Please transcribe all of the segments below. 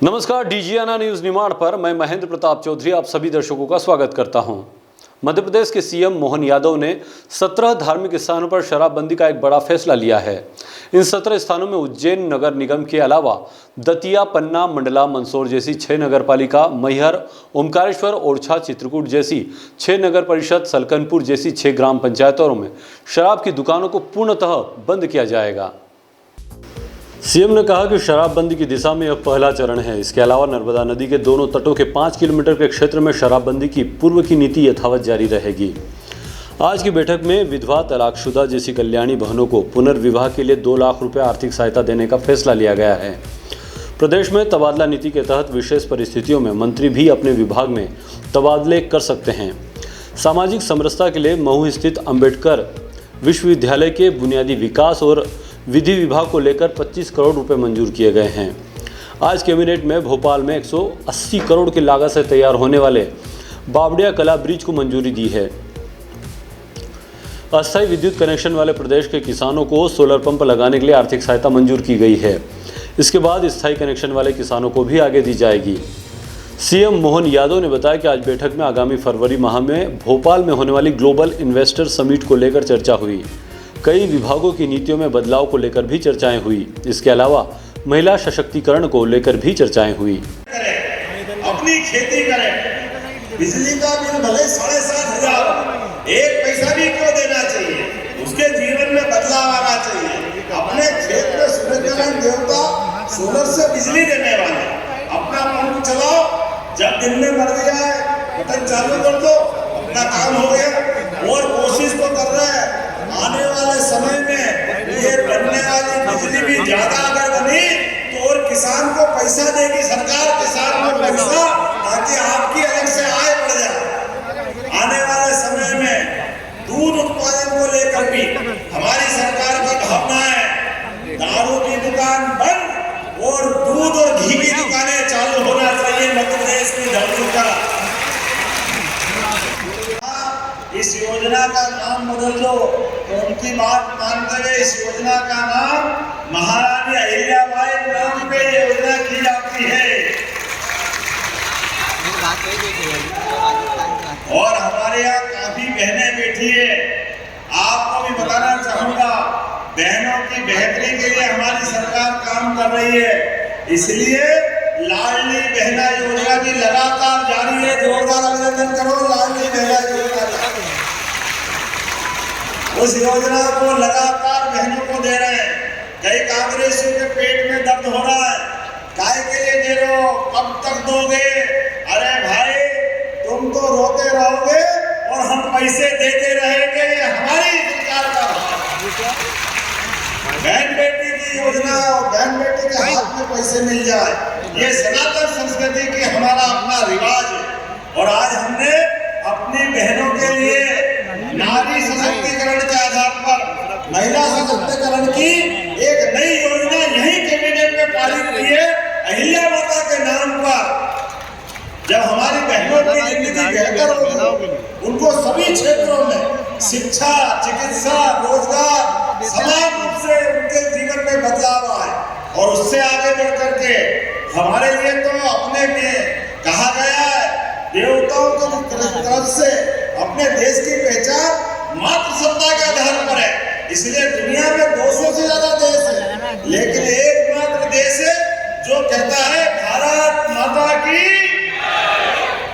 नमस्कार, डीजीआना न्यूज निमाड़ पर मैं महेंद्र प्रताप चौधरी आप सभी दर्शकों का स्वागत करता हूं। मध्य प्रदेश के सीएम मोहन यादव ने 17 धार्मिक स्थानों पर शराबबंदी का एक बड़ा फैसला लिया है। इन 17 स्थानों में उज्जैन नगर निगम के अलावा दतिया, पन्ना, मंडला, मंदसौर जैसी 6 नगर पालिका, मैहर, ओमकारेश्वर, ओरछा, चित्रकूट जैसी 6 नगर परिषद, सलकनपुर जैसी 6 ग्राम पंचायतों में शराब की दुकानों को पूर्णतः बंद किया जाएगा। सीएम ने कहा कि शराबबंदी की दिशा में यह पहला चरण है। इसके अलावा नर्मदा नदी के दोनों तटों के 5 किलोमीटर के क्षेत्र में शराबबंदी की पूर्व की नीति यथावत जारी रहेगी। आज की बैठक में विधवा, तलाकशुदा जैसी कल्याणी बहनों को पुनर्विवाह के लिए 2 लाख रुपये आर्थिक सहायता देने का फैसला लिया गया है। प्रदेश में तबादला नीति के तहत विशेष परिस्थितियों में मंत्री भी अपने विभाग में तबादले कर सकते हैं। सामाजिक समरसता के लिए महू स्थित अम्बेडकर विश्वविद्यालय के बुनियादी विकास और विधि विभाग को लेकर 25 करोड़ रुपए मंजूर किए गए हैं। आज कैबिनेट में भोपाल में 180 करोड़ की लागत से तैयार होने वाले बावड़िया कला ब्रिज को मंजूरी दी है। अस्थायी विद्युत कनेक्शन वाले प्रदेश के किसानों को सोलर पंप लगाने के लिए आर्थिक सहायता मंजूर की गई है। इसके बाद स्थायी कनेक्शन वाले किसानों को भी आगे दी जाएगी। सीएम मोहन यादव ने बताया कि आज बैठक में आगामी फरवरी माह में भोपाल में होने वाली ग्लोबल इन्वेस्टर समिट को लेकर चर्चा हुई। कई विभागों की नीतियों में बदलाव को लेकर भी चर्चाएं हुई। इसके अलावा महिला सशक्तिकरण को लेकर भी चर्चाएं हुई। अपनी खेती करें, बिजली का बिल भले 7,500 एक पैसा भी क्यों देना चाहिए, उसके जीवन में बदलाव आना चाहिए। अपने खेत में सूर्यनारायण देवता सोलर से बिजली देने वाले, अपना पंप चलाओ, जब दिन में मर गया है बटन चालू कर दो, अपना काम हो गया। और कोशिश तो कर रहे हैं आने वाले समय में ये बनने वाली बिजली भी ज्यादा अगर बनी तो और किसान को पैसा देगी सरकार, किसान को पैसा, ताकि आपकी अलग से आय बढ़ जाए। आने वाले समय में दूध उत्पादन को लेकर भी हमारी सरकार की भावना है, दारू की दुकान बंद और दूध और घी की दुकानें चालू होना चाहिए मध्य प्रदेश की धरती पर। इस योजना का नाम बदल दो, तो उनकी बात मानते हुए इस योजना का नाम महारानी अहिल्याबाई नाम पे योजना की जाती है। और हमारे यहाँ काफी बहनें बैठी है, आपको भी बताना चाहूंगा, बहनों की बेहतरी के लिए हमारी सरकार काम कर रही है। इसलिए लाडली बहना योजना की लगातार जारी है। जोरदार अभिनंदन करो लाडली बहना योजना। उस योजना को लगातार बहनों को दे रहे हैं। कई कांग्रेसियों के पेट में दर्द हो रहा है, काय के लिए दे रहे हो, कब तक दोगे? अरे भाई, तुम तो रोते रहोगे और हम पैसे देते रहेंगे, ये हमारी सरकार का बहन बेटी की योजना और बहन बेटी के हाथ में पैसे मिल जाए, ये सनातन संस्कृति की हमारा अपना रिवाज है। और आज हमने अपनी बहनों के लिए नारी सशक्तिकरण के आधार पर महिला सशक्तिकरण की एक नई योजना यही कैबिनेट में पारित की है। अहिल्या माता के नाम पर जब हमारी बहनों की जिंदगी बेहतर होगी, उनको सभी क्षेत्रों में शिक्षा, चिकित्सा, रोजगार समान रूप से उनके जीवन में बदलाव आए। और उससे आगे बढ़ करके हमारे लिए तो अपने में कहा गया है, देवताओं की तरफ से अपने देश की पहचान मातृसत्ता के आधार पर है। इसलिए दुनिया में 200 से ज्यादा देश है, लेकिन एकमात्र देश है जो कहता है भारत माता की।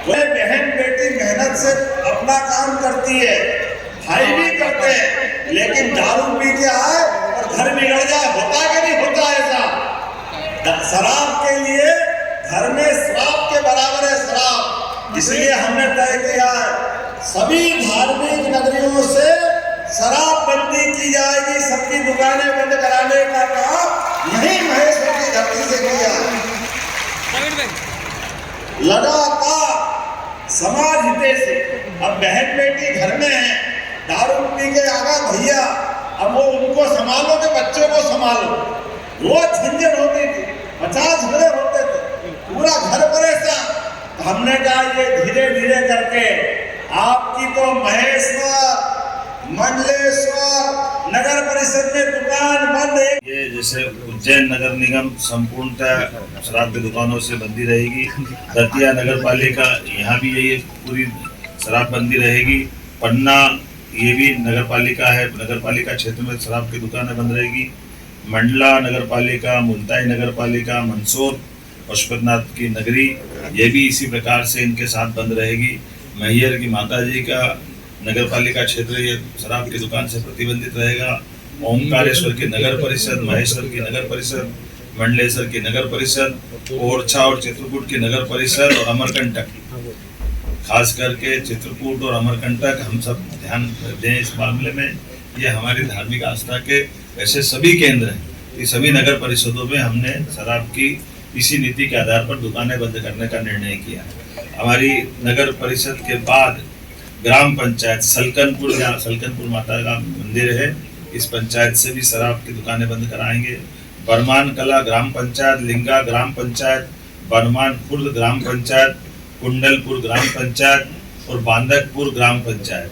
वह बहन बेटी मेहनत से अपना काम करती है, भाई भी करते हैं, लेकिन दारू पी के आए और घर बिगड़ जाए, होता कि नहीं होता ऐसा? शराब के लिए घर में श्राप के बराबर है शराब। इसलिए हमने तय किया है सभी धार्मिक नगरियों से शराब बंदी की जाएगी, सबकी दुकानें बंद कराने का काम यही महेश्वर की धरती से किया है। लगातार समाज हिते से अब बहन बेटी घर में है, दारू पी के आगा भैया, अब वो उनको संभालो के बच्चों को संभालो। रोज झंझट होती थी, 50 झगड़े होते थे, पूरा घर परेशान। हमने कहा ये धीरे धीरे करके आपकी तो महेश्वर मंडलेश्वर नगर परिषद में दुकान बंद है। ये जैसे उज्जैन नगर निगम संपूर्णतः शराब की दुकानों से बंदी रहेगी। दतिया नगर पालिका यहाँ भी यही पूरी शराब बंदी रहेगी। पन्ना ये भी नगर पालिका है, नगर पालिका क्षेत्र में शराब की दुकानें बंद रहेगी। मंडला नगर पालिका, मुल्ताई नगर पालिका, मंदसौर पशुपतिनाथ की नगरी ये भी इसी प्रकार से इनके साथ बंद रहेगी। मैहर की माता जी का नगर पालिका क्षेत्र ये शराब की दुकान से प्रतिबंधित रहेगा। ओमकारेश्वर की नगर परिषद, महेश्वर की नगर परिषद, मंडलेश्वर की नगर परिषद, ओरछा और चित्रकूट की नगर परिषद और अमरकंटक, खास करके चित्रकूट और अमरकंटक हम सब ध्यान दें इस मामले में। ये हमारी धार्मिक आस्था के ऐसे सभी केंद्र हैं, ये सभी नगर परिषदों में हमने शराब की इसी नीति के आधार पर दुकानें बंद करने का निर्णय किया। हमारी नगर परिषद के बाद ग्राम पंचायत सलकनपुर, जहाँ सलकनपुर माता का मंदिर है, इस पंचायत से भी शराब की दुकानें बंद कराएंगे। बरमान कला ग्राम पंचायत, लिंगा ग्राम पंचायत, बरमान खुर्द ग्राम पंचायत, कुंडलपुर ग्राम पंचायत और बांदकपुर ग्राम पंचायत,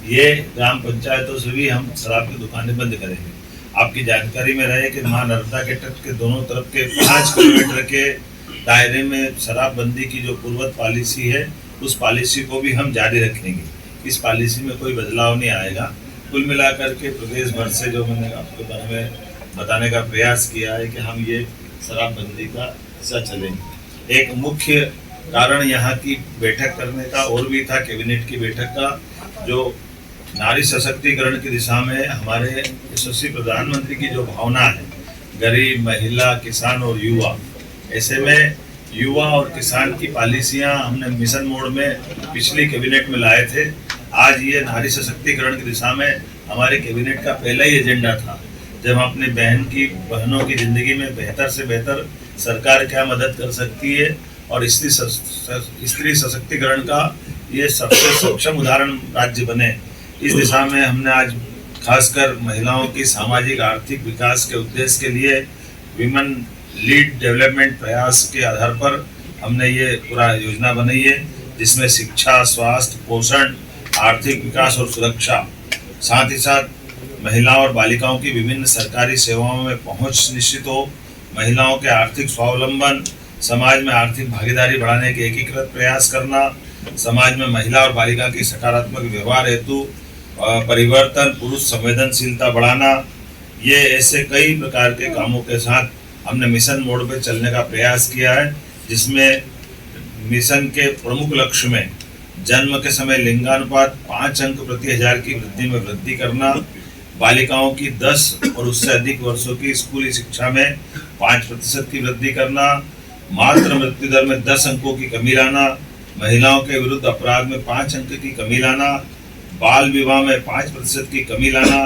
ये ग्राम पंचायतों से भी हम शराब की दुकानें बंद करेंगे। आपकी जानकारी में रहे कि मां नर्मदा के तट के दोनों तरफ के 5 किलोमीटर के दायरे में शराबबंदी की जो पूर्वत पॉलिसी है, उस पॉलिसी को भी हम जारी रखेंगे। इस पॉलिसी में कोई बदलाव नहीं आएगा। कुल मिलाकर के प्रदेश भर से जो मैंने आपके बारे में बताने का प्रयास किया है कि हम ये शराबबंदी का हिस्सा चलेंगे। एक मुख्य कारण यहाँ की बैठक करने का और भी था, कैबिनेट की बैठक का, जो नारी सशक्तिकरण की दिशा में हमारे यशस्वी प्रधानमंत्री की जो भावना है, गरीब, महिला, किसान और युवा, ऐसे में युवा और किसान की पॉलिसियां हमने मिशन मोड में पिछली कैबिनेट में लाए थे। आज ये नारी सशक्तिकरण की दिशा में हमारे कैबिनेट का पहला ही एजेंडा था, जब हम अपने बहनों की जिंदगी में बेहतर से बेहतर सरकार क्या मदद कर सकती है और स्त्री सशक्तिकरण का ये सबसे सक्षम उदाहरण राज्य बने, इस दिशा में हमने आज खासकर महिलाओं की सामाजिक आर्थिक विकास के उद्देश्य के लिए विमेन लीड डेवलपमेंट प्रयास के आधार पर हमने ये पूरा योजना बनाई है, जिसमें शिक्षा, स्वास्थ्य, पोषण, आर्थिक विकास और सुरक्षा, साथ ही साथ महिलाओं और बालिकाओं की विभिन्न सरकारी सेवाओं में पहुंच निश्चित हो, महिलाओं के आर्थिक स्वावलंबन, समाज में आर्थिक भागीदारी बढ़ाने के एकीकृत प्रयास करना, समाज में महिला और बालिका की सकारात्मक व्यवहार हेतु परिवर्तन, पुरुष संवेदनशीलता बढ़ाना, ये ऐसे कई प्रकार के कामों के साथ हमने मिशन मोड पे चलने का प्रयास किया है, जिसमें मिशन के प्रमुख लक्ष्य में जन्म के समय लिंगानुपात 5 अंक प्रति 1000 की वृद्धि में वृद्धि करना, बालिकाओं की 10 और उससे अधिक वर्षों की स्कूली शिक्षा में 5% की वृद्धि करना, मातृ मृत्यु दर में 10 अंकों की कमी लाना, महिलाओं के विरुद्ध अपराध में 5 अंक की कमी लाना, बाल विवाह में 5% की कमी लाना,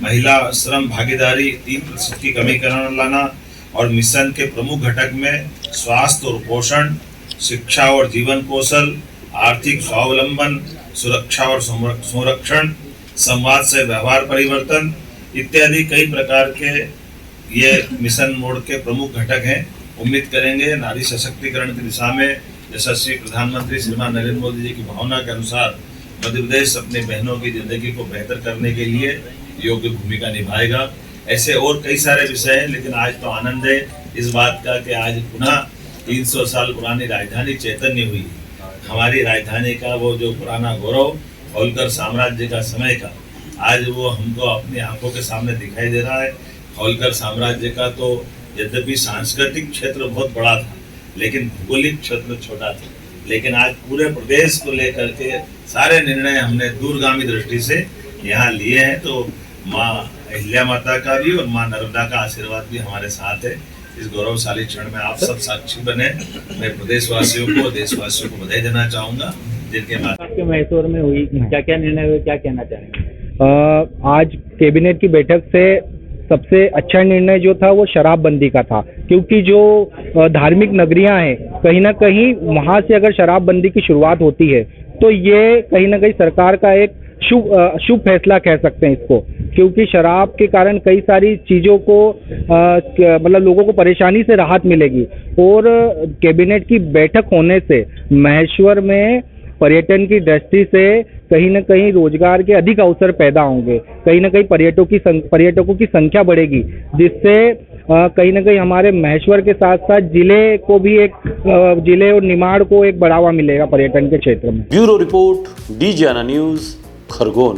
महिला श्रम भागीदारी 3% की कमी लाना और मिशन के प्रमुख घटक में स्वास्थ्य और पोषण, शिक्षा और जीवन कौशल, आर्थिक स्वावलंबन, सुरक्षा और संरक्षण, संवाद से व्यवहार परिवर्तन इत्यादि कई प्रकार के ये मिशन मोड के प्रमुख घटक हैं। उम्मीद करेंगे नारी सशक्तिकरण की दिशा में यशस्वी प्रधानमंत्री श्रीमान नरेंद्र मोदी जी की भावना के अनुसार मध्य प्रदेश अपनी बहनों की जिंदगी को बेहतर करने के लिए योग्य भूमिका निभाएगा। ऐसे और कई सारे विषय हैं, लेकिन आज तो आनंद है इस बात का कि आज पुनः 300 साल पुरानी राजधानी चैतन्य हुई। हमारी राजधानी का वो जो पुराना गौरव होलकर साम्राज्य का समय का, आज वो हमको अपनी आंखों के सामने दिखाई दे रहा है। होलकर साम्राज्य का तो यद्यपि सांस्कृतिक क्षेत्र बहुत बड़ा था, लेकिन भौगोलिक क्षेत्र छोटा था, लेकिन आज पूरे प्रदेश को लेकर के सारे निर्णय हमने दूरगामी दृष्टि से यहाँ लिए हैं। तो माँ अहिल्या माता का भी और माँ नर्मदा का आशीर्वाद भी हमारे साथ है। इस गौरवशाली क्षण में आप सब साक्षी बने। मैं प्रदेशवासियों को, देशवासियों को बधाई देना चाहूँगा, जिनके आपके मैसूर में हुई, क्या क्या निर्णय हुए, क्या कहना चाहेंगे? आज कैबिनेट की बैठक से सबसे अच्छा निर्णय जो था वो शराबबंदी का था, क्योंकि जो धार्मिक नगरियां हैं, कहीं ना कहीं वहां से अगर शराबबंदी की शुरुआत होती है तो ये कहीं ना कहीं सरकार का एक शुभ फैसला कह सकते हैं इसको, क्योंकि शराब के कारण कई सारी चीज़ों को मतलब लोगों को परेशानी से राहत मिलेगी। और कैबिनेट की बैठक होने से महेश्वर में पर्यटन की दृष्टि से कहीं ना कहीं रोजगार के अधिक अवसर पैदा होंगे, कहीं ना कहीं पर्यटकों की संख्या बढ़ेगी, जिससे कहीं ना कहीं हमारे महेश्वर के साथ साथ जिले को भी जिले और निमाड़ को एक बढ़ावा मिलेगा पर्यटन के क्षेत्र में। ब्यूरो रिपोर्ट, डीजीआना न्यूज़, खरगोन।